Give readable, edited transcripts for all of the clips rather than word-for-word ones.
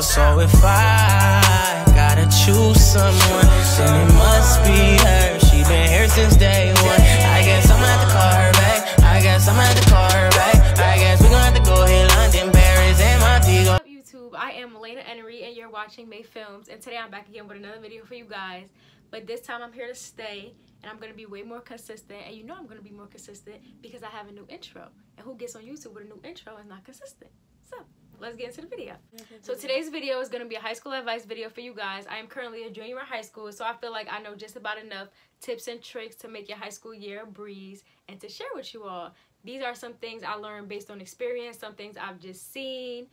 So if I gotta choose someone, then it must be her. She been here since day one. I guess I'm gonna have to call her back. I guess I'm gonna have to call her back. I guess we're gonna have to go hit London, Paris, and Montego. What's up, YouTube? I am MalainaaB, and you're watching May Films. And today I'm back again with another video for you guys. But this time I'm here to stay, and I'm gonna be way more consistent. And you know I'm gonna be more consistent because I have a new intro. And who gets on YouTube with a new intro is not consistent? So let's get into the video. So today's video is going to be a high school advice video for you guys. I am currently a junior in high school, so I feel like I know just about enough tips and tricks to make your high school year a breeze and to share with you all. These are some things I learned based on experience, some things I've just seen.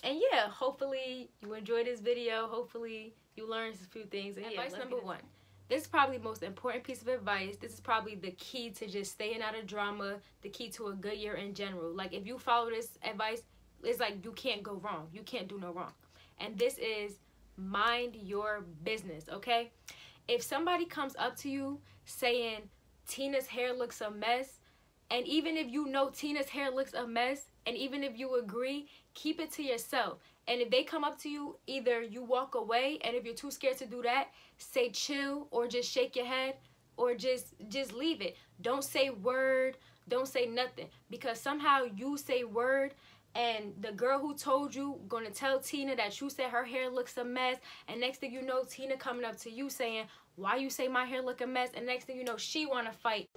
And yeah, hopefully you enjoy this video. Hopefully you learned a few things. And advice number one. This is probably the most important piece of advice. This is probably the key to just staying out of drama, the key to a good year in general. Like if you follow this advice, it's like you can't go wrong. You can't do no wrong. And this is mind your business, okay? If somebody comes up to you saying Tina's hair looks a mess, and even if you know Tina's hair looks a mess, and even if you agree, keep it to yourself. And if they come up to you, either you walk away, and if you're too scared to do that, say chill or just shake your head or just leave it. Don't say word, don't say nothing, because somehow you say word and the girl who told you gonna tell Tina that you said her hair looks a mess, and next thing you know, Tina coming up to you saying, why you say my hair look a mess, and next thing you know, she wanna fight.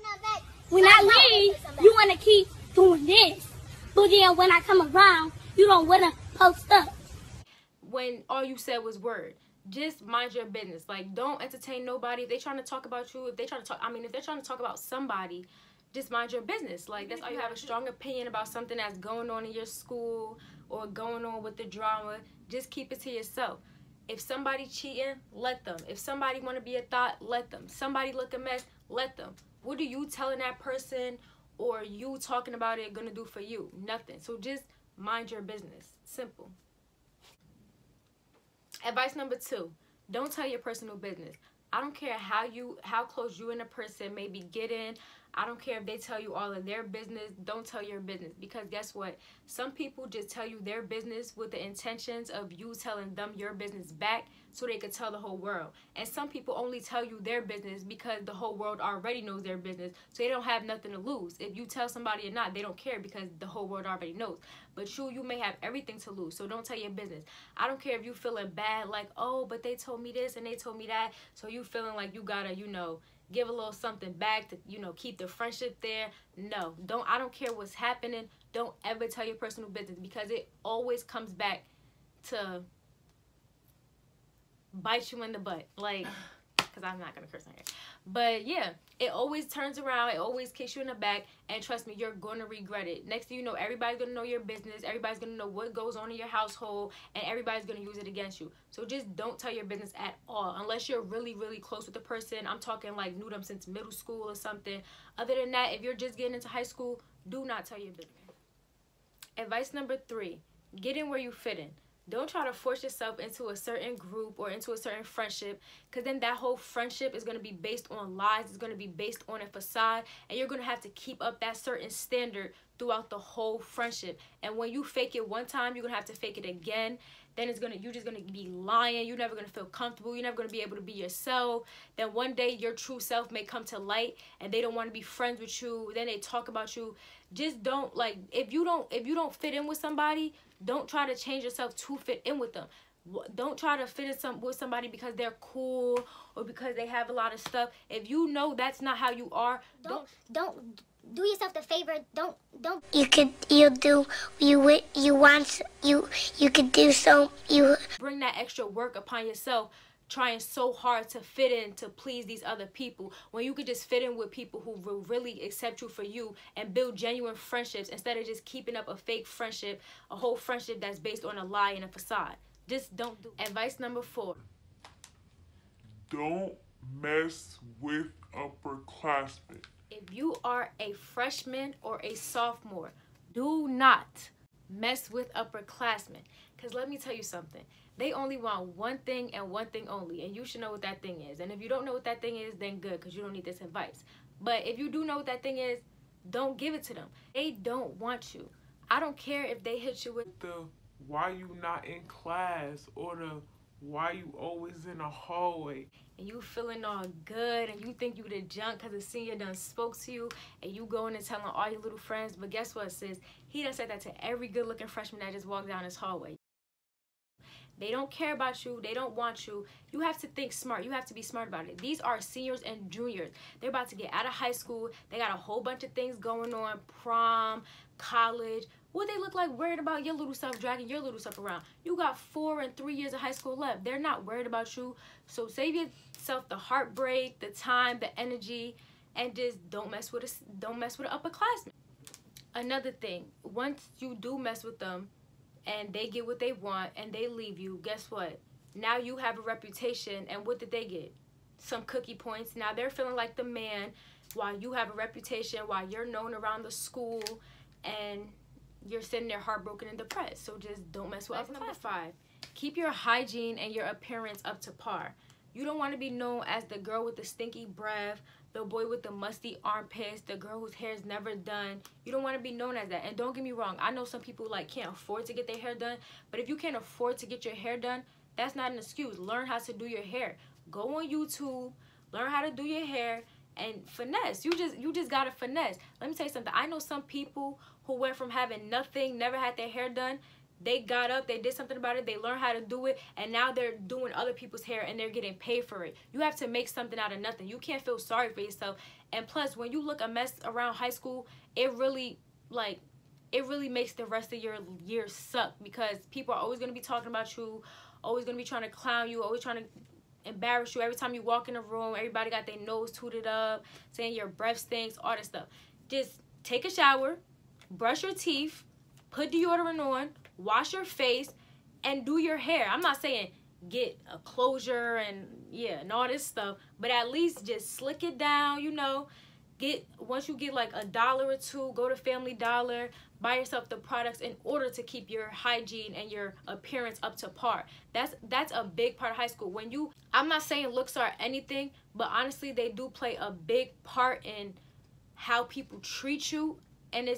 When I leave, you wanna keep doing this, but then when I come around, you don't wanna post up. When all you said was word. Just mind your business. Like, don't entertain nobody. If they trying to talk about you, if they're trying to talk about somebody, just mind your business. Like, that's all you have a strong opinion about something that's going on in your school or going on with the drama, just keep it to yourself. If somebody cheating, let them. If somebody want to be a thought, let them. Somebody look a mess, let them. What are you telling that person or you talking about it gonna do for you? Nothing. So just mind your business. Simple. Advice number two, don't tell your personal business. I don't care how close you and a person may be getting. I don't care if they tell you all of their business. Don't tell your business, because guess what? Some people just tell you their business with the intentions of you telling them your business back so they could tell the whole world. And some people only tell you their business because the whole world already knows their business, so they don't have nothing to lose. If you tell somebody or not, they don't care because the whole world already knows. But you may have everything to lose, so don't tell your business. I don't care if you feeling bad, like, oh, but they told me this and they told me that, so you feeling like you gotta, give a little something back to, keep the friendship there. No, I don't care what's happening. Don't ever tell your personal business, because it always comes back to bite you in the butt. Like, because I'm not gonna curse on here, but yeah, it always turns around. It always kicks you in the back, and trust me, you're gonna regret it. Next thing you know, everybody's gonna know your business. Everybody's gonna know what goes on in your household, and everybody's gonna use it against you. So just don't tell your business at all, unless you're really, really close with the person. I'm talking like knew them since middle school or something. Other than that, if you're just getting into high school, do not tell your business. Advice number three, get in where you fit in. Don't try to force yourself into a certain group or into a certain friendship, because then that whole friendship is going to be based on lies. It's going to be based on a facade, and you're going to have to keep up that certain standard throughout the whole friendship. And when you fake it one time, you're going to have to fake it again. Then you're just going to be lying. You're never going to feel comfortable. You're never going to be able to be yourself. Then one day your true self may come to light, and they don't want to be friends with you. Then they talk about you. Just don't, like, if you don't fit in with somebody, don't try to change yourself to fit in with them. Don't try to fit in with somebody because they're cool or because they have a lot of stuff. If you know that's not how you are, don't do yourself the favor. Don't. You bring that extra work upon yourself, trying so hard to fit in to please these other people, when you could just fit in with people who will really accept you for you and build genuine friendships instead of just keeping up a fake friendship, a whole friendship that's based on a lie and a facade. Just don't do it. Advice number four, don't mess with upperclassmen. if you are a freshman or a sophomore, do not mess with upperclassmen, because let me tell you something. They only want one thing and one thing only, and you should know what that thing is. And if you don't know what that thing is, then good, because you don't need this advice. But if you do know what that thing is, don't give it to them. They don't want you. I don't care if they hit you with the why you not in class, or the why you always in a hallway. And you feeling all good and you think you the junk because the senior done spoke to you and you going and telling all your little friends. But guess what, sis? He done said that to every good looking freshman that just walked down this hallway. They don't care about you. They don't want you. You have to think smart. You have to be smart about it. These are seniors and juniors. They're about to get out of high school. They got a whole bunch of things going on. Prom, college. What they look like worried about your little self, dragging your little self around. You got 4 and 3 years of high school left. They're not worried about you. So save yourself the heartbreak, the time, the energy, and just don't mess with an upperclassman. Another thing, once you do mess with them, and they get what they want and they leave you, guess what? Now you have a reputation, and what did they get? Some cookie points. Now they're feeling like the man while you have a reputation, while you're known around the school, and you're sitting there heartbroken and depressed. So just don't mess with upperclassmen. Number 5, keep your hygiene and your appearance up to par. You don't want to be known as the girl with the stinky breath, the boy with the musty armpits, the girl whose hair is never done. You don't want to be known as that. And don't get me wrong, I know some people like can't afford to get their hair done, but if you can't afford to get your hair done, that's not an excuse. Learn how to do your hair. Go on YouTube, learn how to do your hair, and finesse. You just gotta finesse. Let me tell you something. I know some people who went from having nothing, never had their hair done. They got up, they did something about it, they learned how to do it, and now they're doing other people's hair and they're getting paid for it. You have to make something out of nothing. You can't feel sorry for yourself. And plus, when you look a mess around high school, it really makes the rest of your year suck, because people are always going to be talking about you, always going to be trying to clown you, always trying to embarrass you. Every time you walk in a room, everybody got their nose tooted up, saying your breath stinks, all that stuff. Just take a shower, brush your teeth, put deodorant on, wash your face, and do your hair. I'm not saying get a closure and all this stuff, but at least just slick it down, you know. Once you get like $1 or $2, go to Family Dollar, buy yourself the products in order to keep your hygiene and your appearance up to par. That's a big part of high school. I'm not saying looks are anything, but honestly they do play a big part in how people treat you. And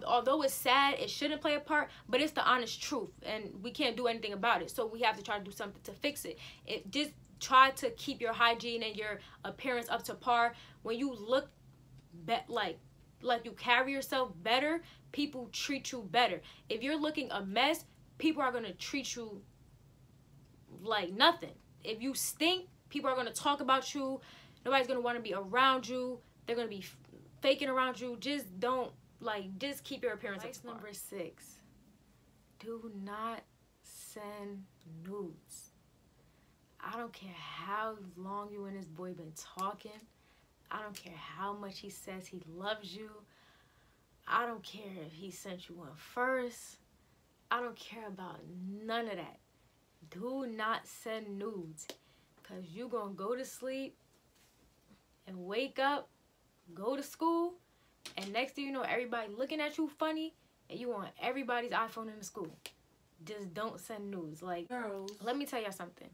although it's sad, it shouldn't play a part, but it's the honest truth, and we can't do anything about it. So we have to try to do something to fix it. Just try to keep your hygiene and your appearance up to par. When you look like you carry yourself better, people treat you better. If you're looking a mess, people are going to treat you like nothing. If you stink, people are going to talk about you. Nobody's going to want to be around you. They're going to be faking around you. Just keep your appearance up to par. Number 6, do not send nudes. I don't care how long you and this boy been talking. I don't care how much he says he loves you. I don't care if he sent you one first. I don't care about none of that. Do not send nudes, because you gonna go to sleep and wake up, go to school, and next thing you know, everybody looking at you funny, and you want everybody's iPhone in the school. Just don't send nudes. Like, girls, let me tell y'all something.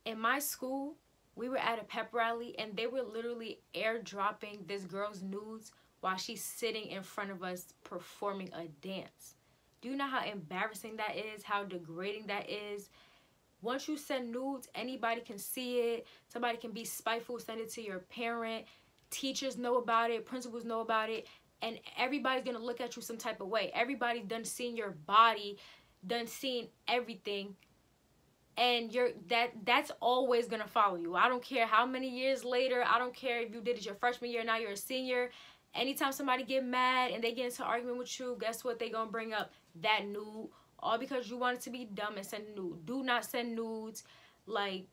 In my school, we were at a pep rally, and they were literally airdropping this girl's nudes while she's sitting in front of us performing a dance. Do you know how embarrassing that is? How degrading that is? Once you send nudes, anybody can see it. Somebody can be spiteful, send it to your parent. Teachers know about it, principals know about it, and everybody's gonna look at you some type of way. Everybody's done seen your body, done seen everything, and that's always gonna follow you. I don't care how many years later. I don't care if you did it your freshman year, now you're a senior. Anytime somebody get mad and they get into an argument with you, guess what they gonna bring up? That nude, all because you wanted to be dumb and send a nude. Do not send nudes. Like,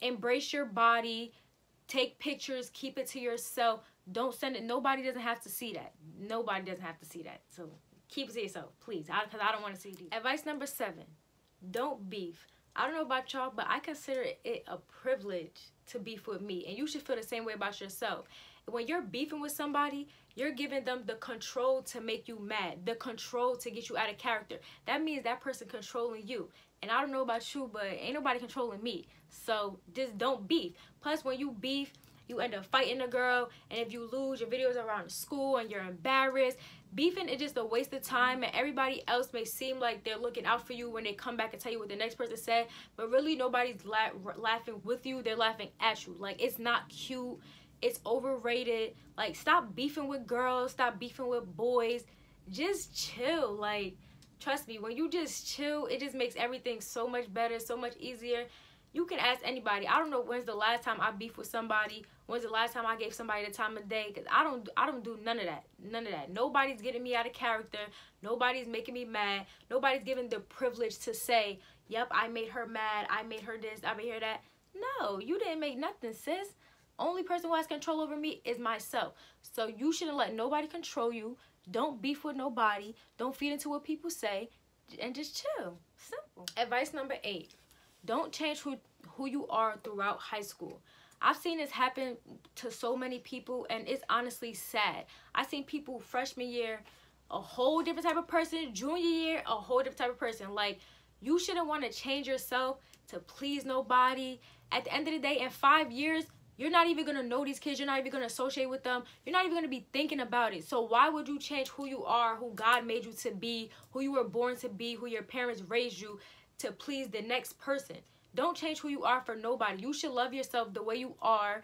embrace your body. Take pictures, keep it to yourself. Don't send it. Nobody doesn't have to see that. Nobody doesn't have to see that. So keep it to yourself, please, because I don't want to see it. Advice number 7, don't beef. I don't know about y'all, but I consider it a privilege to beef with me, and you should feel the same way about yourself. When you're beefing with somebody, you're giving them the control to make you mad, the control to get you out of character. That means that person controlling you. And I don't know about you, but ain't nobody controlling me. So just don't beef. Plus, when you beef, you end up fighting a girl, and if you lose, your videos are around school and you're embarrassed. Beefing is just a waste of time, and everybody else may seem like they're looking out for you when they come back and tell you what the next person said, but really nobody's laughing with you. They're laughing at you. Like, it's not cute. It's overrated. Like, stop beefing with girls. Stop beefing with boys. Just chill. Like, trust me, when you just chill, it just makes everything so much better, so much easier. You can ask anybody. I don't know when's the last time I beefed with somebody. When's the last time I gave somebody the time of day? Because I don't do none of that. None of that. Nobody's getting me out of character. Nobody's making me mad. Nobody's giving the privilege to say, yep, I made her mad. I made her this. I made her that. No, you didn't make nothing, sis. Only person who has control over me is myself. So you shouldn't let nobody control you. Don't beef with nobody. Don't feed into what people say. And just chill. Simple. Advice number 8. Don't change who you are throughout high school. I've seen this happen to so many people, and it's honestly sad. I've seen people freshman year, a whole different type of person. Junior year, a whole different type of person. Like, you shouldn't want to change yourself to please nobody. At the end of the day, in 5 years, you're not even going to know these kids. You're not even going to associate with them. You're not even going to be thinking about it. So why would you change who you are, who God made you to be, who you were born to be, who your parents raised you to please the next person? Don't change who you are for nobody. You should love yourself the way you are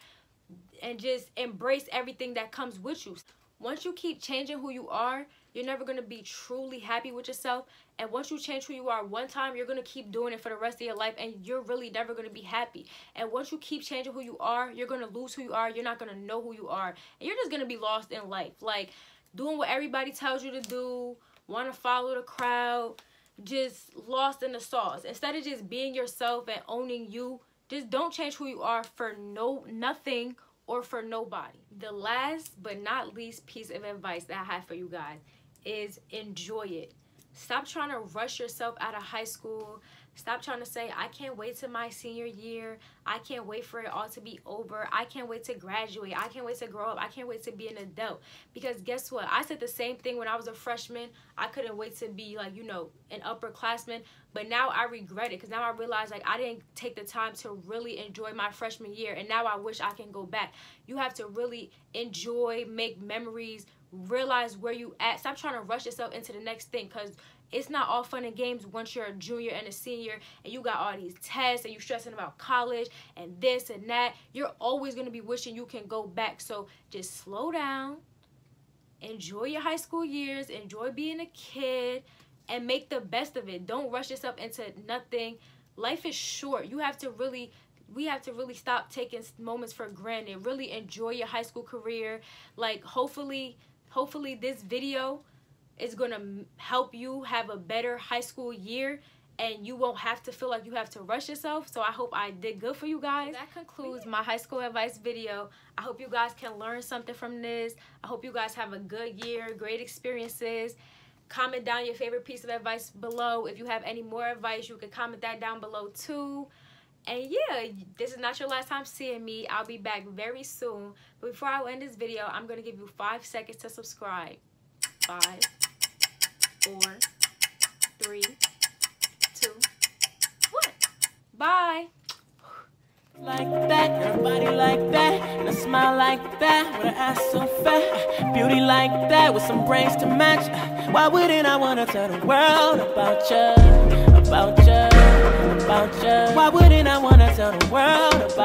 and just embrace everything that comes with you. Once you keep changing who you are, you're never going to be truly happy with yourself. And once you change who you are one time, you're going to keep doing it for the rest of your life, and you're really never going to be happy. And once you keep changing who you are, you're going to lose who you are. You're not going to know who you are. And you're just going to be lost in life. Like, doing what everybody tells you to do, want to follow the crowd, just lost in the sauce. Instead of just being yourself and owning you, just don't change who you are for nothing or for nobody. The last but not least piece of advice that I have for you guys is enjoy it. Stop trying to rush yourself out of high school. Stop trying to say, I can't wait till my senior year. I can't wait for it all to be over. I can't wait to graduate. I can't wait to grow up. I can't wait to be an adult. Because guess what? I said the same thing when I was a freshman. I couldn't wait to be, like, you know, an upperclassman. But now I regret it, because now I realize, like, I didn't take the time to really enjoy my freshman year. And now I wish I can go back. You have to really enjoy, make memories, realize where you at. Stop trying to rush yourself into the next thing, because it's not all fun and games once you're a junior and a senior and you got all these tests and you're stressing about college and this and that. You're always going to be wishing you can go back. So just slow down, enjoy your high school years, enjoy being a kid, and make the best of it. Don't rush yourself into nothing. Life is short. We have to really stop taking moments for granted. Really enjoy your high school career. Like, hopefully this video is going to help you have a better high school year, and you won't have to feel like you have to rush yourself. So I hope I did good for you guys. That concludes my high school advice video. I hope you guys can learn something from this. I hope you guys have a good year, great experiences. Comment down your favorite piece of advice below. If you have any more advice, you can comment that down below too. And yeah, this is not your last time seeing me. I'll be back very soon. But before I end this video, I'm going to give you 5 seconds to subscribe. 5, 4, 3, 2, 1. Bye. Like that, your body like that, and a smile like that, with an ass so fat, beauty like that, with some brains to match. Why wouldn't I wanna tell the world about you, about you, about you? Why wouldn't I wanna tell the world about